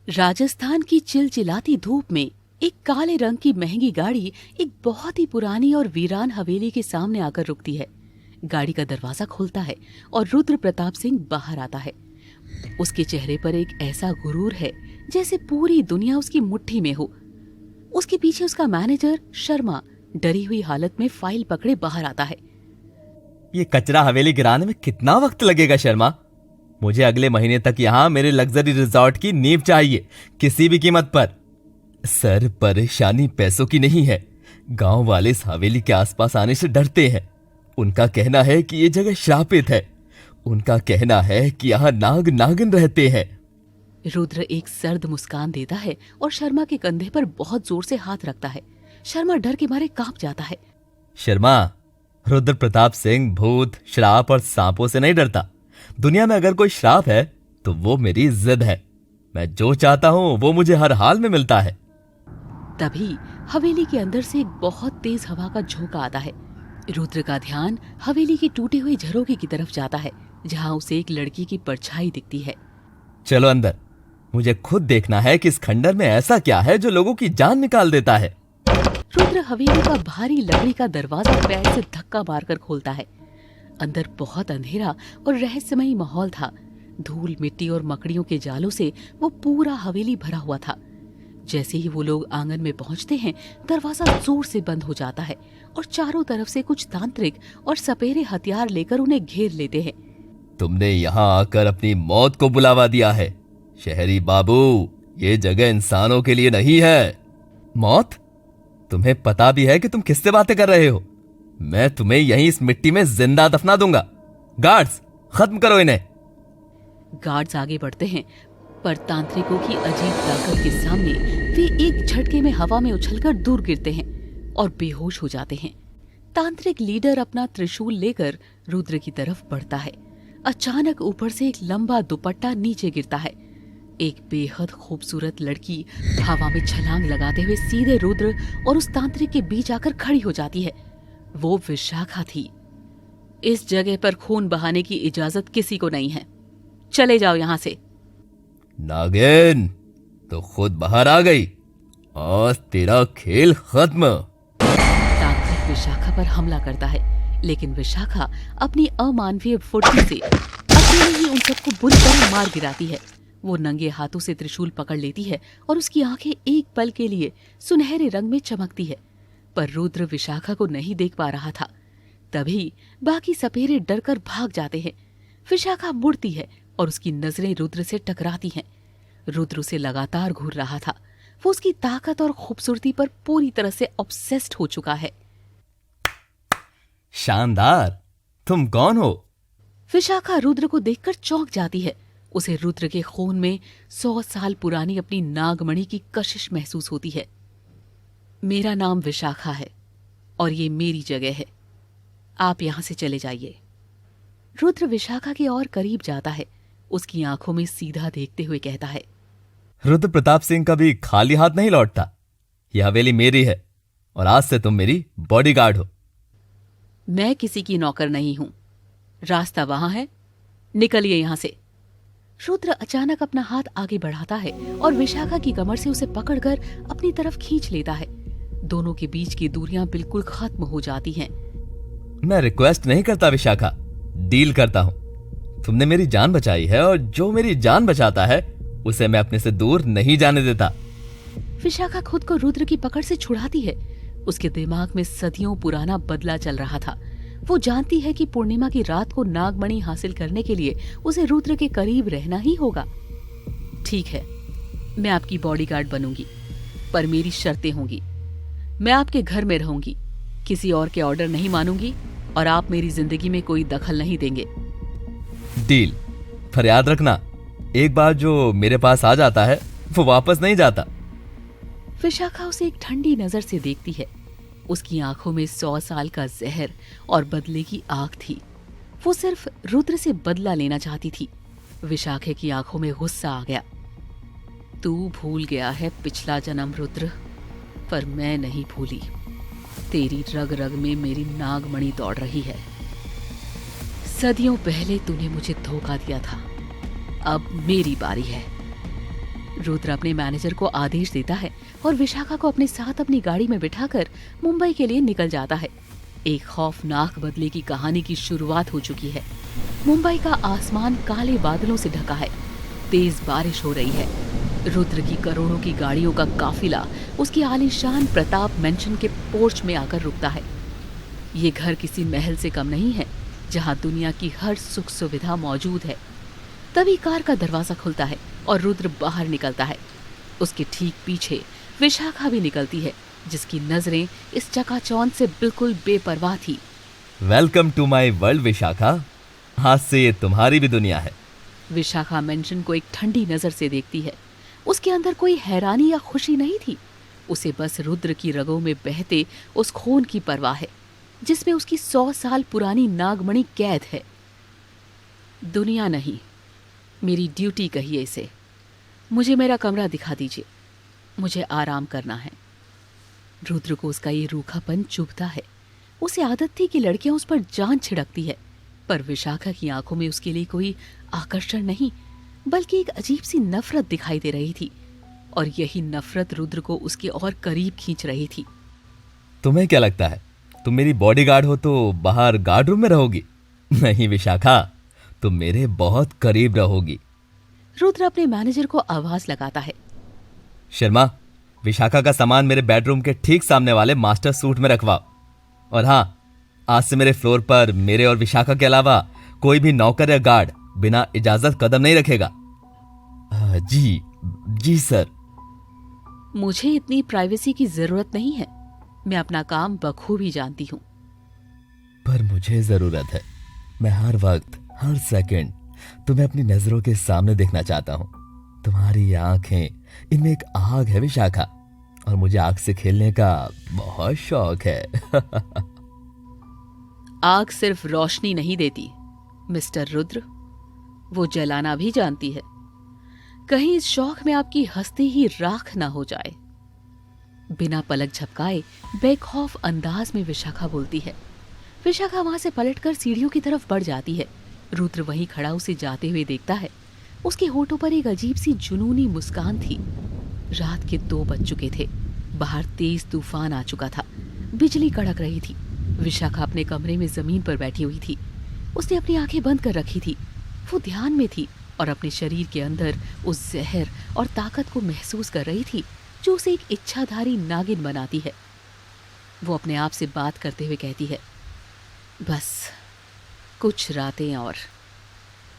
राजस्थान की चिलचिलाती धूप में एक काले रंग की महंगी गाड़ी एक बहुत ही पुरानी और वीरान हवेली के सामने आकर रुकती है। गाड़ी का दरवाजा खुलता है और रुद्र प्रताप सिंह बाहर आता है। उसके चेहरे पर एक ऐसा गुरूर है जैसे पूरी दुनिया उसकी मुट्ठी में हो। उसके पीछे उसका मैनेजर शर्मा डरी हुई हालत में फाइल पकड़े बाहर आता है। ये कचरा हवेली गिराने में कितना वक्त लगेगा शर्मा? मुझे अगले महीने तक यहाँ मेरे लग्जरी रिजॉर्ट की नींव चाहिए, किसी भी कीमत पर। सर, परेशानी पैसों की नहीं है। गांव वाले इस हवेली के आसपास आने से डरते हैं। उनका कहना है कि ये जगह श्रापित है। उनका कहना है कि यहाँ नाग नागिन रहते हैं। रुद्र एक सर्द मुस्कान देता है और शर्मा के कंधे पर बहुत जोर से हाथ रखता है। शर्मा डर के मारे कांप जाता है। शर्मा, रुद्र प्रताप सिंह भूत, श्राप और सांपों से नहीं डरता। दुनिया में अगर कोई श्राप है तो वो मेरी जिद है। मैं जो चाहता हूँ वो मुझे हर हाल में मिलता है। तभी हवेली के अंदर से एक बहुत तेज हवा का झोंका आता है। रुद्र का ध्यान हवेली के टूटे हुए झरोखे की तरफ जाता है, जहाँ उसे एक लड़की की परछाई दिखती है। चलो अंदर, मुझे खुद देखना है कि इस खंडर में ऐसा क्या है जो लोगों की जान निकाल देता है। रुद्र हवेली का भारी लकड़ी का दरवाजा पैर से धक्का मारकर खोलता है। अंदर बहुत अंधेरा और रहस्यमयी माहौल था। धूल, मिट्टी और मकड़ियों के जालों से वो पूरा हवेली भरा हुआ था। जैसे ही वो लोग आंगन में पहुंचते हैं, दरवाजा जोर से बंद हो जाता है और चारों तरफ से कुछ तांत्रिक और सपेरे हथियार लेकर उन्हें घेर लेते हैं। तुमने यहाँ आकर अपनी मौत को बुलावा दिया है शहरी बाबू। ये जगह इंसानों के लिए नहीं है। मौत? तुम्हें पता भी है कि तुम किससे बातें कर रहे हो? मैं तुम्हें यहीं इस मिट्टी में जिंदा दफना दूंगा। गार्ड्स, खत्म करो इन्हें। गार्ड्स आगे बढ़ते हैं, पर तांत्रिकों की अजीब ताकत के सामने वे एक झटके में हवा में उछलकर दूर गिरते हैं और बेहोश हो जाते हैं। तांत्रिक लीडर अपना त्रिशूल लेकर रुद्र की तरफ बढ़ता है। अचानक ऊपर से एक लंबा दुपट्टा नीचे गिरता है। एक बेहद खूबसूरत लड़की हवा में छलांग लगाते हुए सीधे रुद्र और उस तांत्रिक के बीच आकर खड़ी हो जाती है। वो विशाखा थी। इस जगह पर खून बहाने की इजाजत किसी को नहीं है। चले जाओ यहाँ से। नागिन, तो खुद बाहर आ गई। आज तेरा खेल खत्म। तांत्रिक विशाखा पर हमला करता है, लेकिन विशाखा अपनी अमानवीय फुर्ती से अकेले ही उन सबको बुरी तरह मार गिराती है। वो नंगे हाथों से त्रिशूल पकड़ लेती है और उसकी आंखें एक पल के लिए सुनहरे रंग में चमकती है, पर रुद्र विशाखा को नहीं देख पा रहा था। तभी बाकी सपेरे डरकर भाग जाते हैं। विशाखा मुड़ती है और उसकी नजरें रुद्र से टकराती हैं। रुद्र उसे लगातार घूर रहा था। वो उसकी ताकत और खूबसूरती पर पूरी तरह से ऑब्सेस्ड हो चुका है। शानदार। तुम कौन हो? विशाखा रुद्र को देखकर चौंक जाती है। उसे रुद्र के खून में 100 साल पुरानी अपनी नागमणि की कशिश महसूस होती है। मेरा नाम विशाखा है और ये मेरी जगह है। आप यहां से चले जाइए। रुद्र विशाखा के और करीब जाता है। उसकी आंखों में सीधा देखते हुए कहता है, रुद्र प्रताप सिंह कभी खाली हाथ नहीं लौटता। यह हवेली मेरी है और आज से तुम मेरी बॉडीगार्ड हो। मैं किसी की नौकर नहीं हूं। रास्ता वहां है, निकलिए यहां से। रुद्र अचानक अपना हाथ आगे बढ़ाता है और विशाखा की कमर से उसे पकड़कर अपनी तरफ खींच लेता है। दोनों के बीच की दूरियां बिल्कुल खत्म हो जाती हैं। मैं रिक्वेस्ट नहीं करता विशाखा, डील करता हूं। तुमने मेरी जान बचाई है और जो मेरी जान बचाता है उसे मैं अपने से दूर नहीं जाने देता। विशाखा खुद को रुद्र की पकड़ से छुड़ाती है। उसके दिमाग में सदियों पुराना बदला चल रहा था। वो जानती है कि पूर्णिमा की रात को नागमणि हासिल करने के लिए उसे रुद्र के करीब रहना ही होगा। ठीक है, मैं आपकी बॉडीगार्ड बनूंगी, पर मेरी शर्तें होंगी। मैं आपके घर में रहूंगी, किसी और के ऑर्डर नहीं मानूंगी और आप मेरी जिंदगी में कोई दखल नहीं देंगे। डील। पर याद रखना, एक बार जो मेरे पास आ जाता है वो वापस नहीं जाता। विशाखा उसे एक ठंडी नजर से देखती है। उसकी आंखों में 100 साल का जहर और बदले की आग थी। वो सिर्फ रुद्र से बदला लेना चाहती थी। विशाखा की आंखों में गुस्सा आ गया। तू भूल गया है पिछला जन्म रुद्र, पर मैं नहीं भूली। तेरी रग रग में मेरी नागमणि दौड़ रही है। सदियों पहले तूने मुझे धोखा दिया था, अब मेरी बारी है। रुद्र अपने मैनेजर को आदेश देता है और विशाखा को अपने साथ अपनी गाड़ी में बिठाकर मुंबई के लिए निकल जाता है। एक खौफनाक बदले की कहानी की शुरुआत हो चुकी है। मुंबई का आसमान काले बादलों से ढका है। तेज बारिश हो रही है। रुद्र की करोड़ों की गाड़ियों का काफिला उसकी आलीशान प्रताप मेंशन के पोर्च में आकर रुकता है। ये घर किसी महल से कम नहीं है, जहां दुनिया की हर सुख सुविधा मौजूद है। तभी कार का दरवाजा खुलता है और रुद्र बाहर निकलता है। उसके ठीक पीछे विशाखा भी निकलती है, जिसकी नजरें इस चकाचौंध से बिल्कुल बेपरवाह थी। Welcome to my world Vishakha, आज से ये तुम्हारी भी दुनिया है। विशाखा मेंशन को एक ठंडी नजर से देखती है। उसके अंदर कोई हैरानी या खुशी नहीं थी। उसे बस रुद्र की रगों में बहते उस खून की परवाह है, जिसमें उसकी 100 साल पुरानी नागमणि कैद है। दुनिया नहीं, मेरी ड्यूटी कहिए इसे। मुझे मेरा कमरा दिखा दीजिए, मुझे आराम करना है। रुद्र को उसका ये रूखापन चुभता है। उसे आदत थी कि लड़कियां उस पर जान छिड़कती है, पर विशाखा की आंखों में उसके लिए कोई आकर्षण नहीं, बल्कि एक अजीब सी नफरत दिखाई दे रही थी। और यही नफरत रुद्र को उसके और करीब खींच रही थी। तुम्हें क्या लगता है, तुम मेरी बॉडीगार्ड हो तो बाहर गार्ड रूम में रहोगी? नहीं विशाखा, तुम मेरे बहुत करीब रहोगी। रुद्र अपने मैनेजर को आवाज लगाता है। शर्मा, विशाखा का सामान मेरे बेडरूम के ठीक सामने वाले मास्टर सूट में रखवाओ। और हाँ, आज से मेरे फ्लोर पर मेरे और विशाखा के अलावा कोई भी नौकर या गार्ड बिना इजाजत कदम नहीं रखेगा। जी जी सर। मुझे इतनी प्राइवेसी की जरूरत नहीं है। मैं अपना काम बखूबी जानती हूँ। पर मुझे जरूरत है। मैं हर वक्त, हर सेकंड तुम्हें अपनी नजरों के सामने देखना चाहता हूँ। तुम्हारी आंखें, इनमें एक आग है विशाखा, और मुझे आग से खेलने का बहुत शौक है। आग सिर्फ रोशनी नहीं देती मिस्टर रुद्र, वो जलाना भी जानती है। कहीं इस शौक में आपकी हस्ती ही राख ना हो जाए। बिना पलक झपकाए बेखौफ अंदाज में विशाखा बोलती है। विशाखा वहां से पलटकर सीढ़ियों की तरफ बढ़ जाती है। रुद्र वहीं खड़ा उसे जाते हुए देखता है। उसके होठों पर एक अजीब सी जुनूनी मुस्कान थी। रात के 2 बज चुके थे। बाहर तेज तूफान आ चुका था। बिजली कड़क रही थी। विशाखा अपने कमरे में जमीन पर बैठी हुई थी। उसने अपनी आंखें बंद कर रखी थी। वो ध्यान में थी और अपने शरीर के अंदर उस जहर और ताकत को महसूस कर रही थी जो उसे एक इच्छाधारी नागिन बनाती है। वो अपने आप से बात करते हुए कहती है, बस कुछ रातें और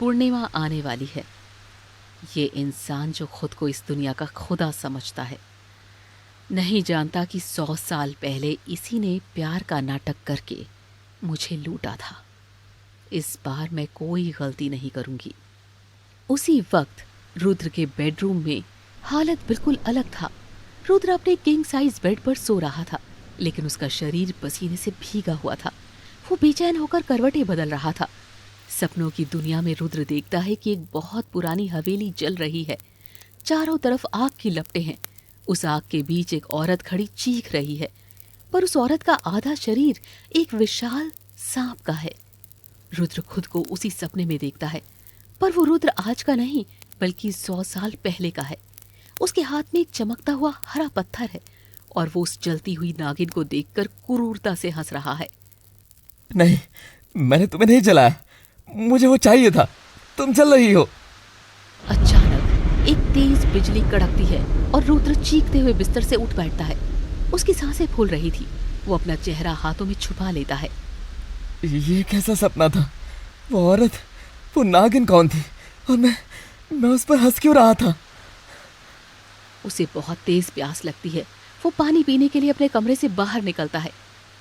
पूर्णिमा आने वाली है। ये इंसान जो खुद को इस दुनिया का खुदा समझता है, नहीं जानता कि 100 साल पहले इसी ने प्यार का नाटक करके मुझे लूटा था। इस बार मैं कोई गलती नहीं करूंगी। उसी वक्त रुद्र के बेडरूम में हालत बिल्कुल अलग था। रुद्र अपने किंग साइज बेड पर सो रहा था, लेकिन उसका शरीर पसीने से भीगा हुआ था। वो बेचैन होकर करवटें बदल रहा था। सपनों की दुनिया में रुद्र देखता है कि एक बहुत पुरानी हवेली जल रही है। चारों तरफ आग की लपटें हैं। उस आग के बीच एक औरत खड़ी चीख रही है, पर उस औरत का आधा शरीर एक विशाल सांप का है। रुद्र खुद को उसी सपने में देखता है, पर वो रुद्र आज का नहीं बल्कि 100 साल पहले का है। उसके हाथ में एक चमकता हुआ हरा पत्थर है और वो उस जलती हुई नागिन को देखकर क्रूरता से हंस रहा है। नहीं, मैंने तुम्हें नहीं जलाया, मुझे वो चाहिए था, तुम जल रही हो। अचानक एक तेज बिजली कड़कती है और रुद्र चीखते हुए बिस्तर से उठ बैठता है। उसकी सांसें फूल रही थी। वो अपना चेहरा हाथों में छुपा लेता है। ये कैसा सपना था? वो औरत, वो नागिन कौन थी? और मैं उस पर हंस क्यों रहा था? उसे बहुत तेज प्यास लगती है। वो पानी पीने के लिए अपने कमरे से बाहर निकलता है।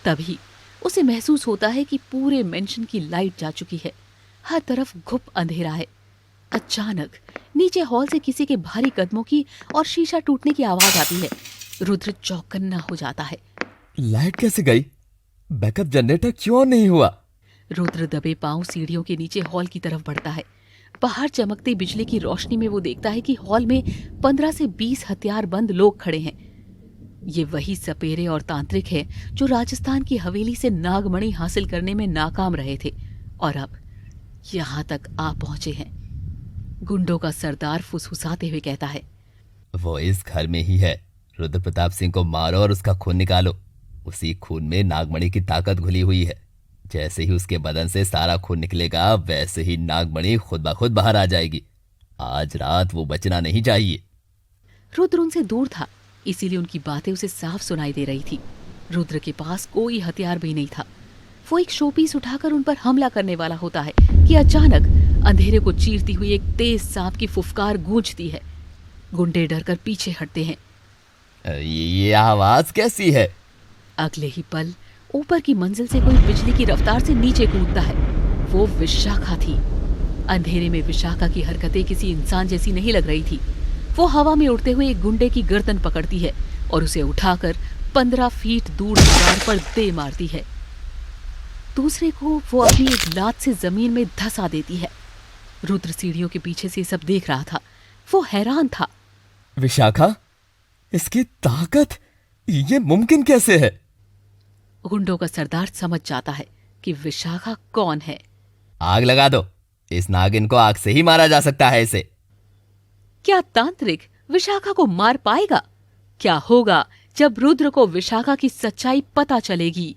तभी उसे महसूस होता है कि पूरे मेंशन की लाइट जा चुकी है। हर तरफ घुप अंधेरा है। अचानक नीचे हॉल से किसी के भारी कदमों की और शीशा टूटने की आवाज आती है। रुद्र चौकन्ना हो जाता है। लाइट कैसे गई? बैकअप जनरेटर क्यों नहीं हुआ? रुद्र दबे पांव सीढ़ियों के नीचे हॉल की तरफ बढ़ता है। बाहर चमकती बिजली की रोशनी में वो देखता है कि हॉल में 15 से 20 हथियारबंद लोग खड़े हैं। ये वही सपेरे और तांत्रिक है जो राजस्थान की हवेली से नागमणि हासिल करने में नाकाम रहे थे और अब यहां तक आ पहुंचे हैं। गुंडों का सरदार फुसफुसाते हुए कहता है, वो इस घर में ही है। रुद्र प्रताप सिंह को मारो और उसका खून निकालो। उसी खून में नागमणि की ताकत घुली हुई है। जैसे ही उसके बदन से सारा खून निकलेगा वैसे ही नागमणि खुद ब खुद बाहर आ जाएगी। आज रात वो बचना नहीं चाहिए। रुद्र उनसे दूर था, इसीलिए उनकी बातें उसे साफ सुनाई दे रही थी। रुद्र के पास कोई हथियार भी नहीं था। वो एक शोपीस उठाकर उन पर हमला करने वाला होता है कि अचानक अंधेरे को चीरती हुई एक तेज सांप की फुफकार गूंजती है। गुंडे डरकर पीछे हटते हैं। ये आवाज कैसी है? अगले ही पल ऊपर की मंजिल से कोई बिजली की रफ्तार से नीचे कूदता है। वो विशाखा थी। अंधेरे में विशाखा की हरकतें किसी इंसान जैसी नहीं लग रही थी। वो हवा में उड़ते हुए एक गुंडे की गर्दन पकड़ती है और उसे उठाकर 15 फीट दूर दीवार पर दे मारती है। दूसरे को वो अपनी एक लात से जमीन में धंसा देती है। रुद्र सीढ़ियों के पीछे से सब देख रहा था। वो हैरान था। विशाखा, इसकी ताकत, ये मुमकिन कैसे है? गुंडों का सरदार समझ जाता है कि विशाखा कौन है। आग लगा दो। इस नागिन को आग से ही मारा जा सकता है इसे। क्या तांत्रिक विशाखा को मार पाएगा? क्या होगा जब रुद्र को विशाखा की सच्चाई पता चलेगी?